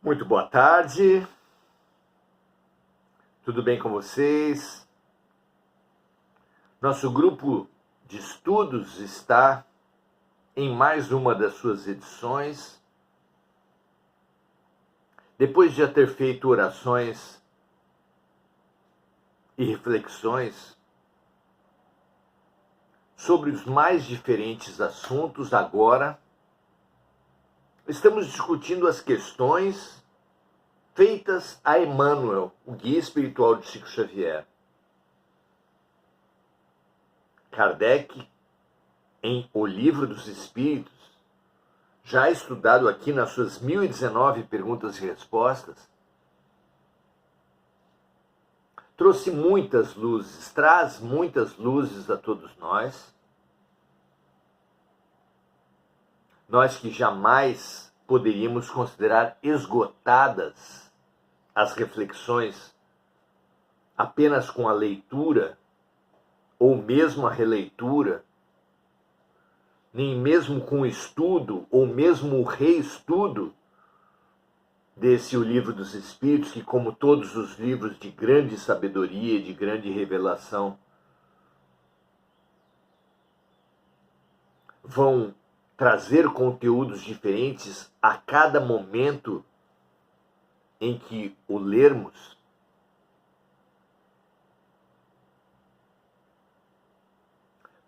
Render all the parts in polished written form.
Muito boa tarde, tudo bem com vocês? Nosso grupo de estudos está em mais uma das suas edições. Depois de já ter feito orações e reflexões sobre os mais diferentes assuntos, agora estamos discutindo as questões feitas a Emmanuel, o guia espiritual de Chico Xavier. Kardec, em O Livro dos Espíritos, já estudado aqui nas suas 1019 perguntas e respostas, trouxe muitas luzes, traz muitas luzes a todos nós. Nós que jamais poderíamos considerar esgotadas as reflexões apenas com a leitura, ou mesmo a releitura, nem mesmo com o estudo, ou mesmo o reestudo desse O Livro dos Espíritos, que, como todos os livros de grande sabedoria, de grande revelação, vão trazer conteúdos diferentes a cada momento em que o lermos.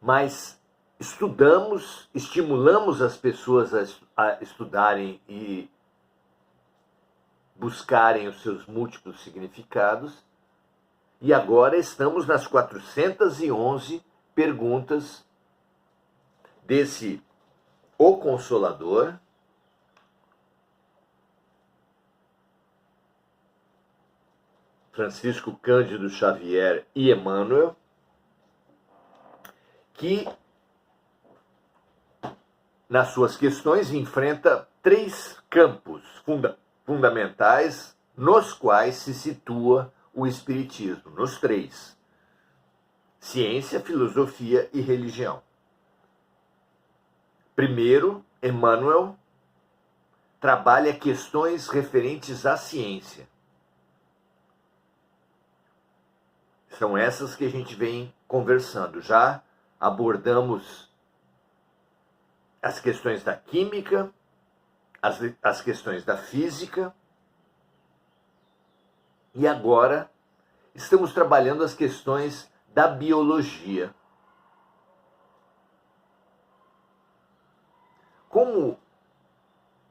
Mas estudamos, estimulamos as pessoas a estudarem e buscarem os seus múltiplos significados. E agora estamos nas 411 perguntas desse O Consolador, Francisco Cândido Xavier e Emmanuel, que nas suas questões enfrenta três campos fundamentais nos quais se situa o Espiritismo, nos três: ciência, filosofia e religião. Primeiro, Emmanuel trabalha questões referentes à ciência. São essas que a gente vem conversando. Já abordamos as questões da química, as questões da física, e agora estamos trabalhando as questões da biologia. Como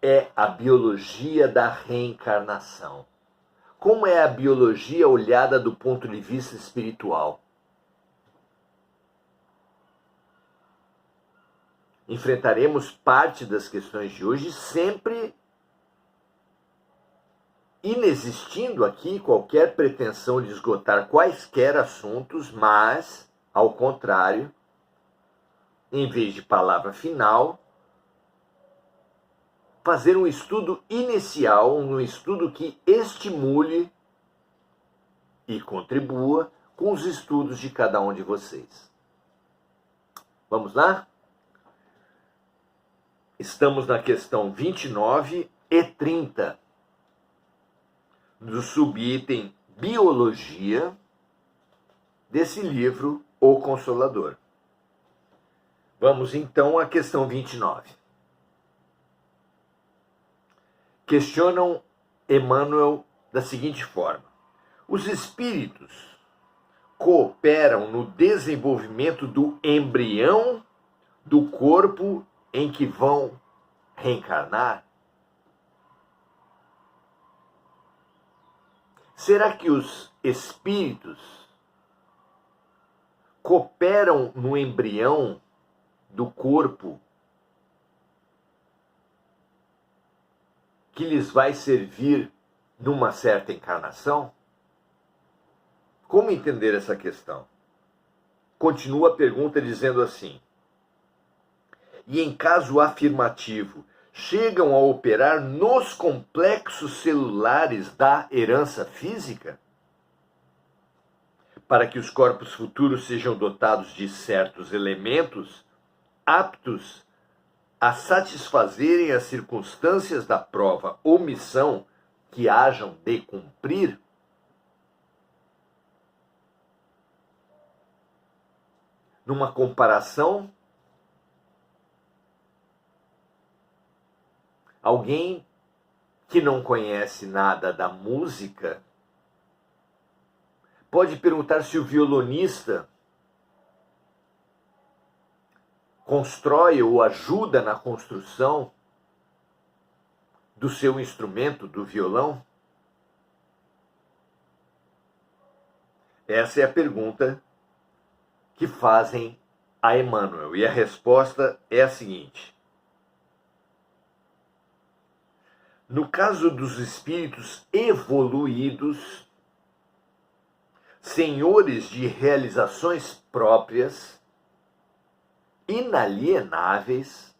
é a biologia da reencarnação? Como é a biologia olhada do ponto de vista espiritual? Enfrentaremos parte das questões de hoje, sempre inexistindo aqui qualquer pretensão de esgotar quaisquer assuntos, mas, ao contrário, em vez de palavra final, fazer um estudo inicial, um estudo que estimule e contribua com os estudos de cada um de vocês. Vamos lá? Estamos na questão 29 e 30 do subitem Biologia desse livro O Consolador. Vamos então à questão 29. Questionam Emmanuel da seguinte forma: os espíritos cooperam no desenvolvimento do embrião do corpo em que vão reencarnar? Será que os espíritos cooperam no embrião do corpo que lhes vai servir numa certa encarnação? Como entender essa questão? Continua a pergunta dizendo assim: e em caso afirmativo, chegam a operar nos complexos celulares da herança física? Para que os corpos futuros sejam dotados de certos elementos aptos a satisfazerem as circunstâncias da prova ou missão que hajam de cumprir, numa comparação, alguém que não conhece nada da música pode perguntar se o violonista constrói ou ajuda na construção do seu instrumento, do violão? Essa é a pergunta que fazem a Emmanuel. E a resposta é a seguinte: no caso dos espíritos evoluídos, senhores de realizações próprias, inalienáveis,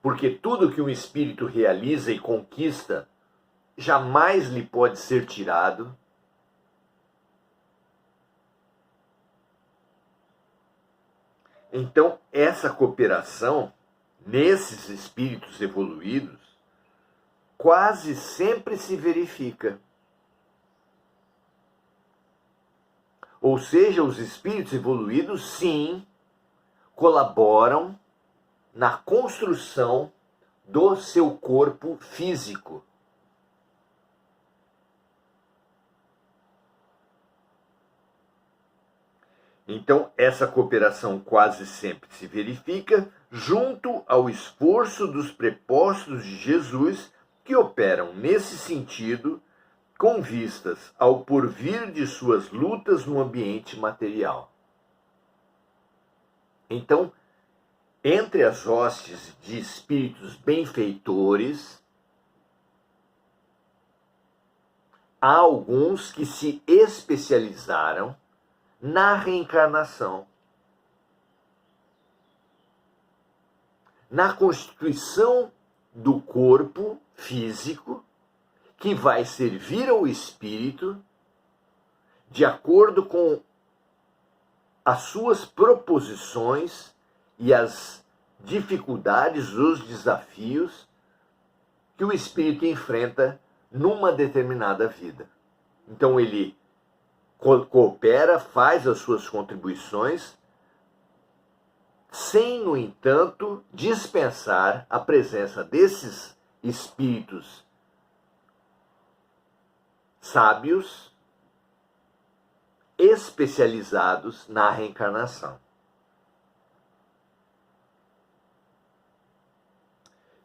porque tudo que um espírito realiza e conquista jamais lhe pode ser tirado, então essa cooperação nesses espíritos evoluídos quase sempre se verifica. Ou seja, os espíritos evoluídos, sim, colaboram na construção do seu corpo físico. Então, essa cooperação quase sempre se verifica junto ao esforço dos prepostos de Jesus, que operam nesse sentido com vistas ao porvir de suas lutas no ambiente material. Então, entre as hostes de espíritos benfeitores, há alguns que se especializaram na reencarnação, na constituição do corpo físico, que vai servir ao espírito de acordo com as suas proposições e as dificuldades, os desafios que o espírito enfrenta numa determinada vida. Então ele coopera, faz as suas contribuições, sem, no entanto, dispensar a presença desses espíritos sábios, especializados na reencarnação.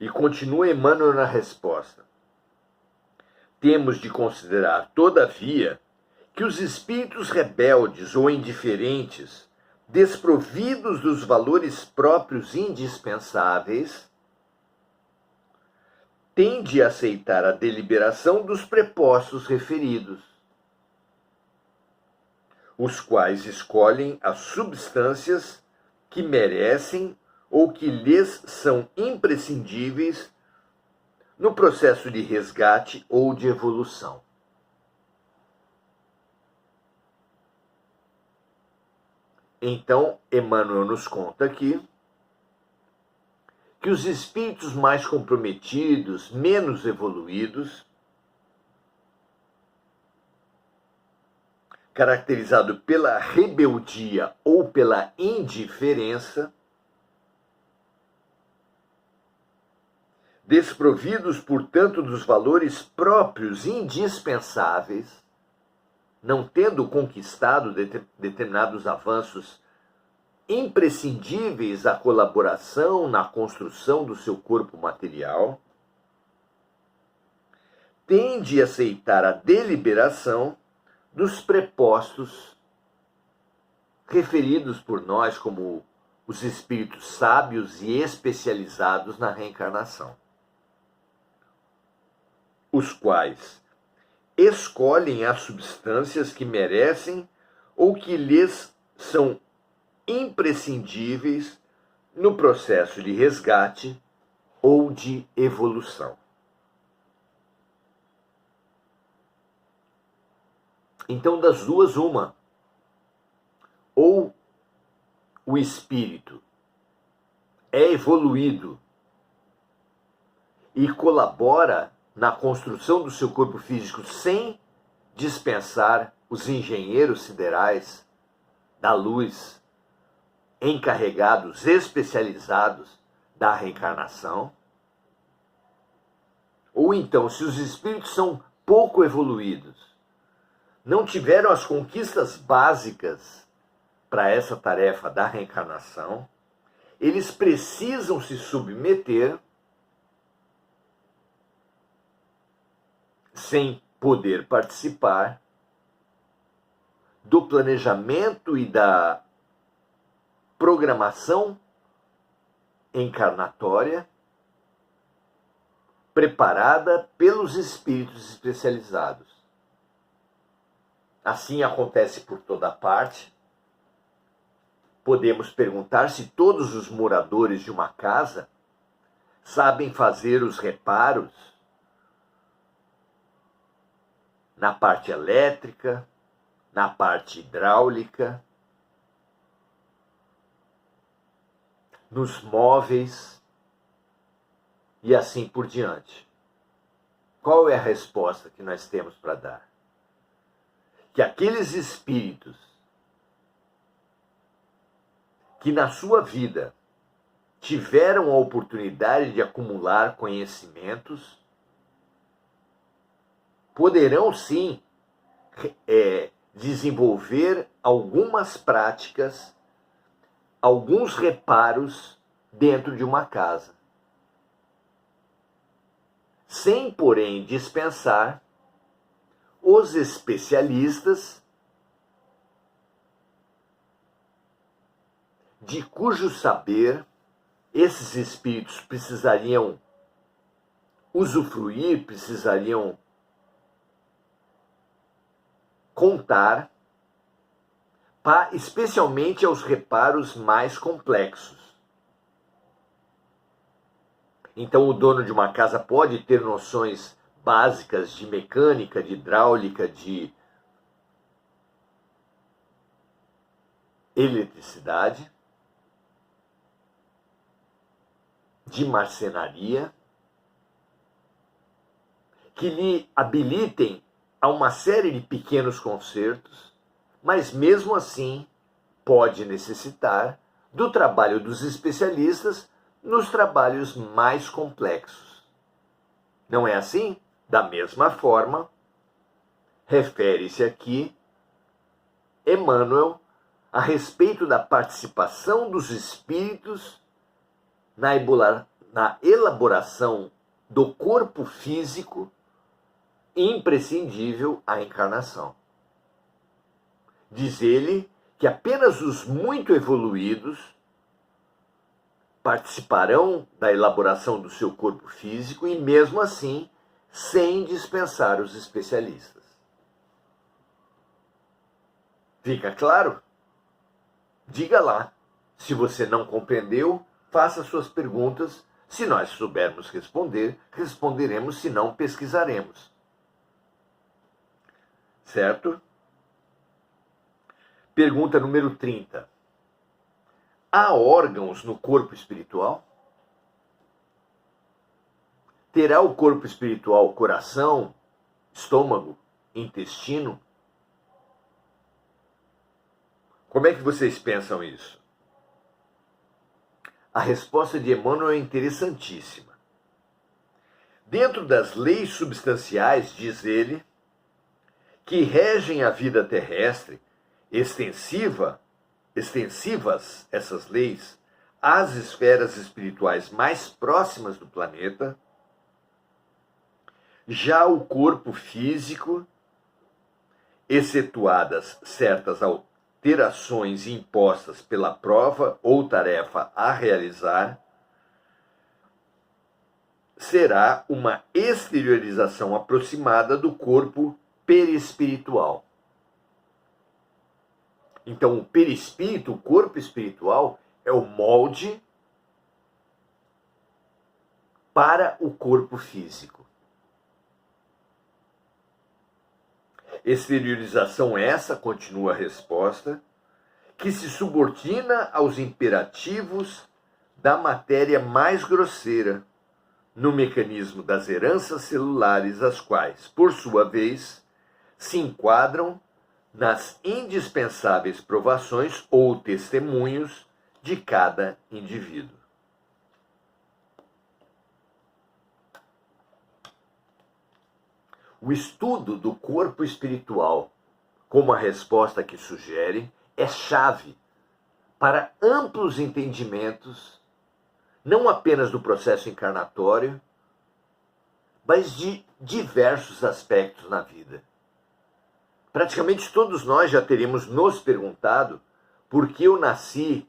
E continua Emmanuel na resposta: temos de considerar, todavia, que os espíritos rebeldes ou indiferentes, desprovidos dos valores próprios indispensáveis, têm de aceitar a deliberação dos prepostos referidos, os quais escolhem as substâncias que merecem ou que lhes são imprescindíveis no processo de resgate ou de evolução. Então, Emmanuel nos conta aqui que os espíritos mais comprometidos, menos evoluídos, caracterizado pela rebeldia ou pela indiferença, desprovidos, portanto, dos valores próprios indispensáveis, não tendo conquistado determinados avanços imprescindíveis à colaboração na construção do seu corpo material, tem de aceitar a deliberação dos prepostos referidos por nós como os espíritos sábios e especializados na reencarnação, os quais escolhem as substâncias que merecem ou que lhes são imprescindíveis no processo de resgate ou de evolução. Então, das duas, uma. Ou o espírito é evoluído e colabora na construção do seu corpo físico sem dispensar os engenheiros siderais da luz, encarregados, especializados da reencarnação. Ou então, se os espíritos são pouco evoluídos, não tiveram as conquistas básicas para essa tarefa da reencarnação, eles precisam se submeter sem poder participar do planejamento e da programação encarnatória preparada pelos espíritos especializados. Assim acontece por toda parte. Podemos perguntar se todos os moradores de uma casa sabem fazer os reparos na parte elétrica, na parte hidráulica, nos móveis e assim por diante. Qual é a resposta que nós temos para dar? Que aqueles espíritos que na sua vida tiveram a oportunidade de acumular conhecimentos, poderão sim desenvolver algumas práticas, alguns reparos dentro de uma casa, sem, porém, dispensar os especialistas de cujo saber esses espíritos precisariam usufruir, precisariam contar, especialmente aos reparos mais complexos. Então, o dono de uma casa pode ter noções básicas de mecânica, de hidráulica, de eletricidade, de marcenaria, que lhe habilitem a uma série de pequenos concertos, mas mesmo assim pode necessitar do trabalho dos especialistas nos trabalhos mais complexos. Não é assim? Da mesma forma, refere-se aqui Emmanuel a respeito da participação dos espíritos na elaboração do corpo físico imprescindível à encarnação. Diz ele que apenas os muito evoluídos participarão da elaboração do seu corpo físico e, mesmo assim, sem dispensar os especialistas. Fica claro? Diga lá. Se você não compreendeu, faça suas perguntas. Se nós soubermos responder, responderemos, se não, pesquisaremos. Certo? Pergunta número 30. Há órgãos no corpo espiritual? Terá o corpo espiritual coração, estômago, intestino? Como é que vocês pensam isso? A resposta de Emmanuel é interessantíssima. Dentro das leis substanciais, diz ele, que regem a vida terrestre, extensivas essas leis às esferas espirituais mais próximas do planeta, já o corpo físico, excetuadas certas alterações impostas pela prova ou tarefa a realizar, será uma exteriorização aproximada do corpo perispiritual. Então, o perispírito, o corpo espiritual, é o molde para o corpo físico. Exteriorização essa, continua a resposta, que se subordina aos imperativos da matéria mais grosseira, no mecanismo das heranças celulares, as quais, por sua vez, se enquadram nas indispensáveis provações ou testemunhos de cada indivíduo. O estudo do corpo espiritual, como a resposta que sugere, é chave para amplos entendimentos, não apenas do processo encarnatório, mas de diversos aspectos na vida. Praticamente todos nós já teríamos nos perguntado por que eu nasci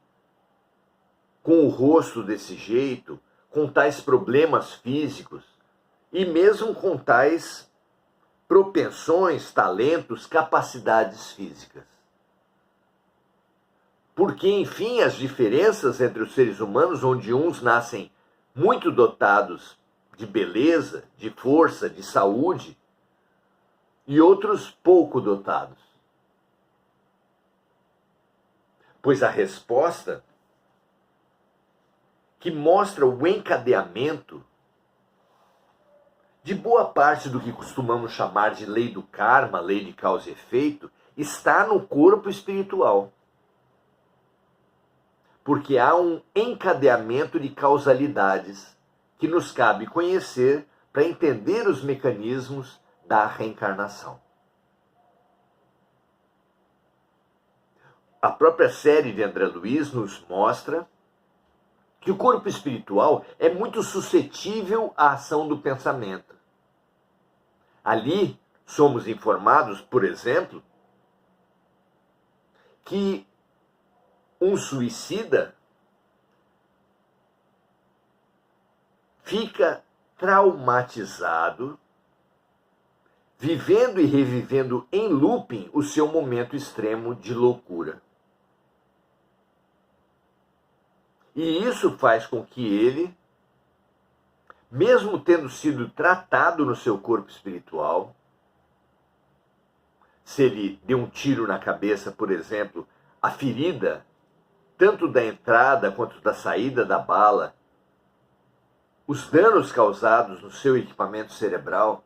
com o rosto desse jeito, com tais problemas físicos e mesmo com tais propensões, talentos, capacidades físicas. Porque, enfim, as diferenças entre os seres humanos, onde uns nascem muito dotados de beleza, de força, de saúde, e outros pouco dotados. Pois a resposta que mostra o encadeamento de boa parte do que costumamos chamar de lei do karma, lei de causa e efeito, está no corpo espiritual. Porque há um encadeamento de causalidades que nos cabe conhecer para entender os mecanismos da reencarnação. A própria série de André Luiz nos mostra que o corpo espiritual é muito suscetível à ação do pensamento. Ali somos informados, por exemplo, que um suicida fica traumatizado, vivendo e revivendo em looping o seu momento extremo de loucura. E isso faz com que ele, mesmo tendo sido tratado no seu corpo espiritual, se ele deu um tiro na cabeça, por exemplo, a ferida, tanto da entrada quanto da saída da bala, os danos causados no seu equipamento cerebral,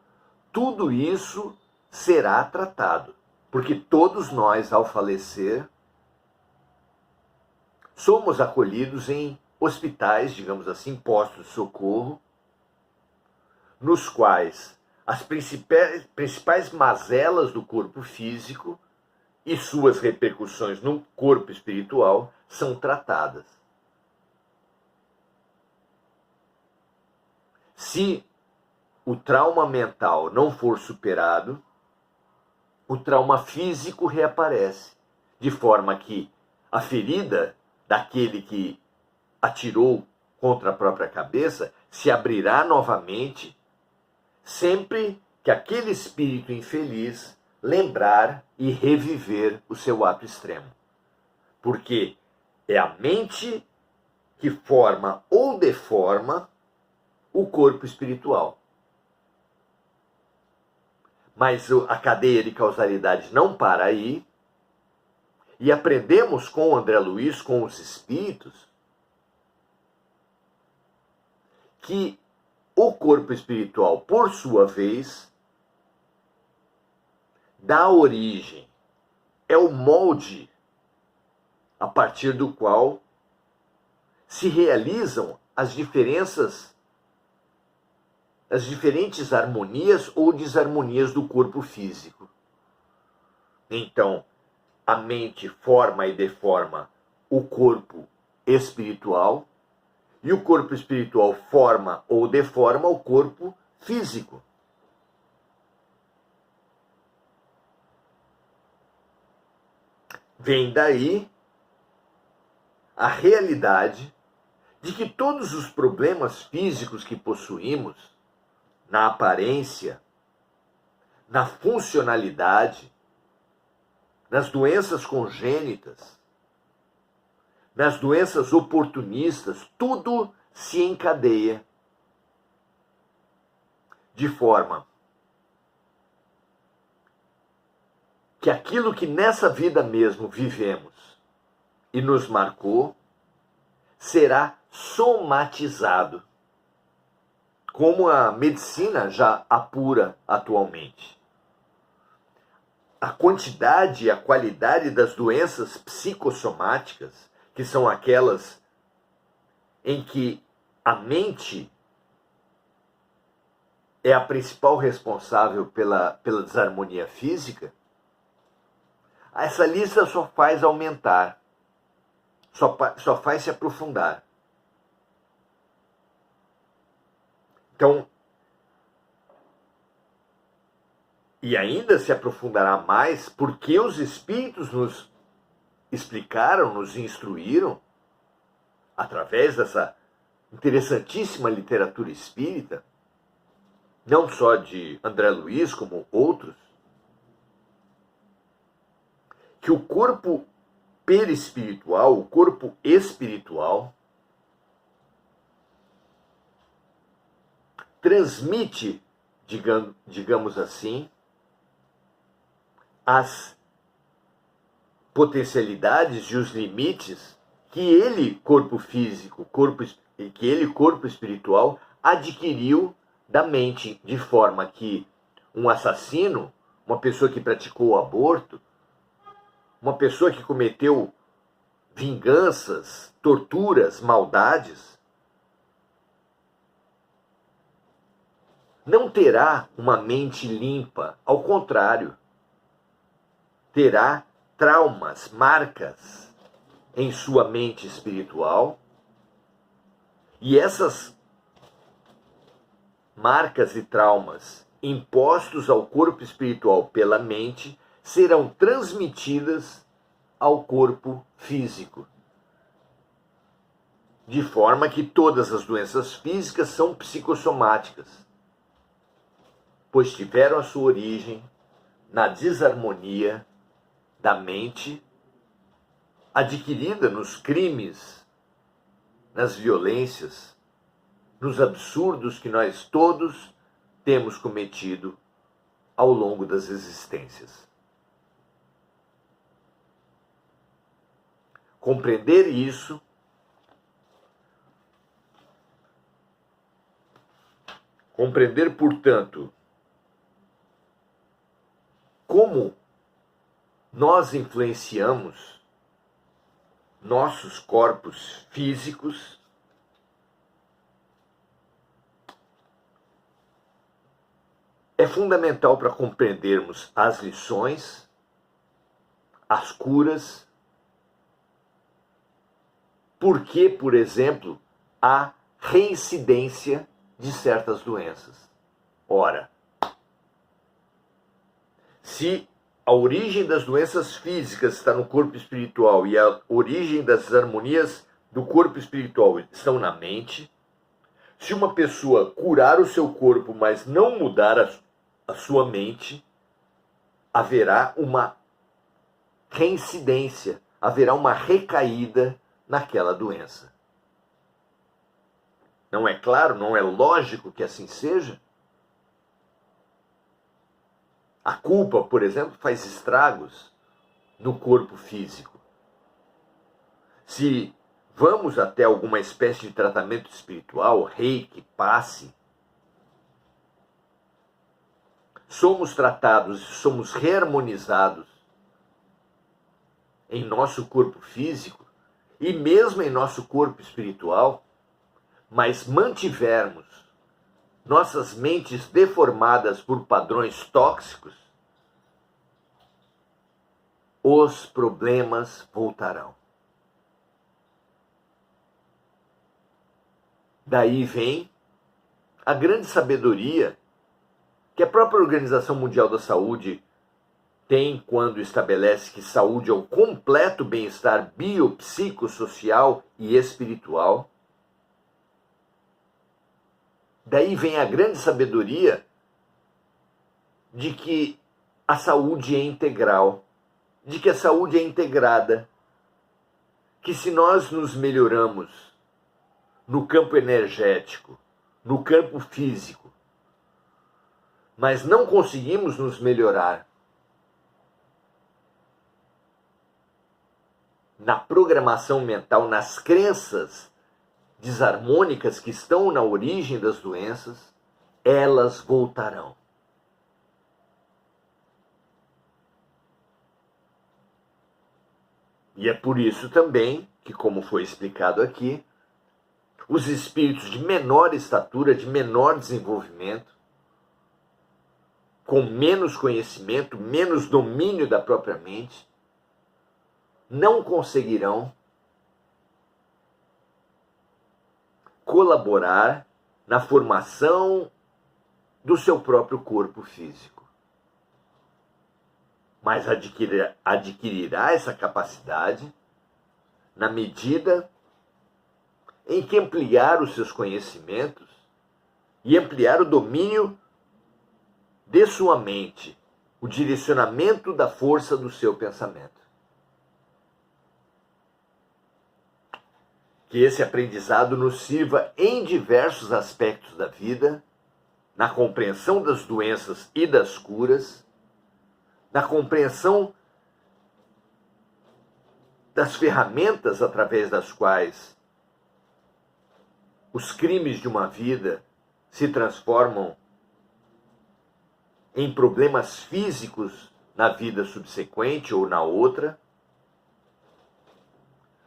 tudo isso será tratado. Porque todos nós, ao falecer, somos acolhidos em hospitais, digamos assim, postos de socorro, nos quais as principais mazelas do corpo físico e suas repercussões no corpo espiritual são tratadas. Se o trauma mental não for superado, o trauma físico reaparece, de forma que a ferida daquele que atirou contra a própria cabeça se abrirá novamente sempre que aquele espírito infeliz lembrar e reviver o seu ato extremo. Porque é a mente que forma ou deforma o corpo espiritual. Mas a cadeia de causalidade não para aí, e aprendemos com o André Luiz, com os espíritos, que o corpo espiritual, por sua vez, dá origem, é o molde a partir do qual se realizam as diferentes harmonias ou desarmonias do corpo físico. Então, a mente forma e deforma o corpo espiritual, e o corpo espiritual forma ou deforma o corpo físico. Vem daí a realidade de que todos os problemas físicos que possuímos, na aparência, na funcionalidade, nas doenças congênitas, nas doenças oportunistas, tudo se encadeia de forma que aquilo que nessa vida mesmo vivemos e nos marcou será somatizado. como a medicina já apura atualmente. A quantidade e a qualidade das doenças psicossomáticas, que são aquelas em que a mente é a principal responsável pela desarmonia física, essa lista só faz aumentar, só faz se aprofundar. Então, e ainda se aprofundará mais, porque os Espíritos nos explicaram, nos instruíram, através dessa interessantíssima literatura espírita, não só de André Luiz, como outros, que o corpo perispiritual, o corpo espiritual, transmite, digamos assim, as potencialidades e os limites que ele, corpo físico, corpo espiritual, adquiriu da mente, de forma que um assassino, uma pessoa que praticou o aborto, uma pessoa que cometeu vinganças, torturas, maldades, não terá uma mente limpa, ao contrário, terá traumas, marcas em sua mente espiritual, e essas marcas e traumas impostos ao corpo espiritual pela mente serão transmitidas ao corpo físico. De forma que todas as doenças físicas são psicossomáticas, pois tiveram a sua origem na desarmonia da mente, adquirida nos crimes, nas violências, nos absurdos que nós todos temos cometido ao longo das existências. Compreender isso compreender, portanto, como nós influenciamos nossos corpos físicos é fundamental para compreendermos as lições, as curas, porque, por exemplo, há reincidência de certas doenças. Ora, se a origem das doenças físicas está no corpo espiritual e a origem das desarmonias do corpo espiritual estão na mente, se uma pessoa curar o seu corpo, mas não mudar a sua mente, haverá uma reincidência, haverá uma recaída naquela doença. Não é claro, não é lógico que assim seja? A culpa, por exemplo, faz estragos no corpo físico. Se vamos até alguma espécie de tratamento espiritual, reiki, passe, somos tratados e somos reharmonizados em nosso corpo físico e mesmo em nosso corpo espiritual, mas mantivermos nossas mentes deformadas por padrões tóxicos, os problemas voltarão. Daí vem a grande sabedoria que a própria Organização Mundial da Saúde tem quando estabelece que saúde é o completo bem-estar biopsicossocial e espiritual. Daí vem a grande sabedoria de que a saúde é integral, de que a saúde é integrada, que se nós nos melhoramos no campo energético, no campo físico, mas não conseguimos nos melhorar na programação mental, nas crenças desarmônicas que estão na origem das doenças, elas voltarão. E é por isso também que, como foi explicado aqui, os espíritos de menor estatura, de menor desenvolvimento, com menos conhecimento, menos domínio da própria mente, não conseguirão colaborar na formação do seu próprio corpo físico. Mas adquirirá essa capacidade na medida em que ampliar os seus conhecimentos e ampliar o domínio de sua mente, o direcionamento da força do seu pensamento. Que esse aprendizado nos sirva em diversos aspectos da vida, na compreensão das doenças e das curas, na compreensão das ferramentas através das quais os crimes de uma vida se transformam em problemas físicos na vida subsequente ou na outra.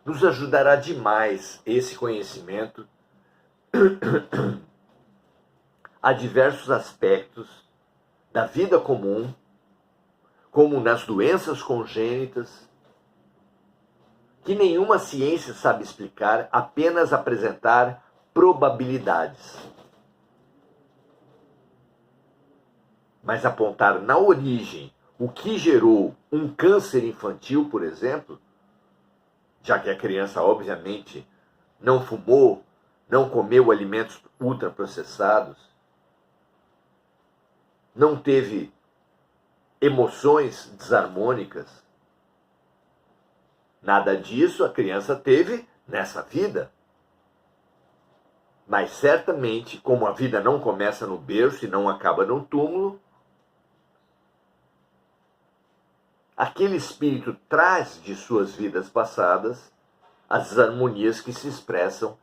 Nos ajudará demais esse conhecimento a diversos aspectos da vida comum, como nas doenças congênitas, que nenhuma ciência sabe explicar, apenas apresentar probabilidades. Mas apontar na origem o que gerou um câncer infantil, por exemplo, já que a criança, obviamente, não fumou, não comeu alimentos ultraprocessados, não teve emoções desarmônicas. Nada disso a criança teve nessa vida. Mas certamente, como a vida não começa no berço e não acaba no túmulo, aquele espírito traz de suas vidas passadas as desarmonias que se expressam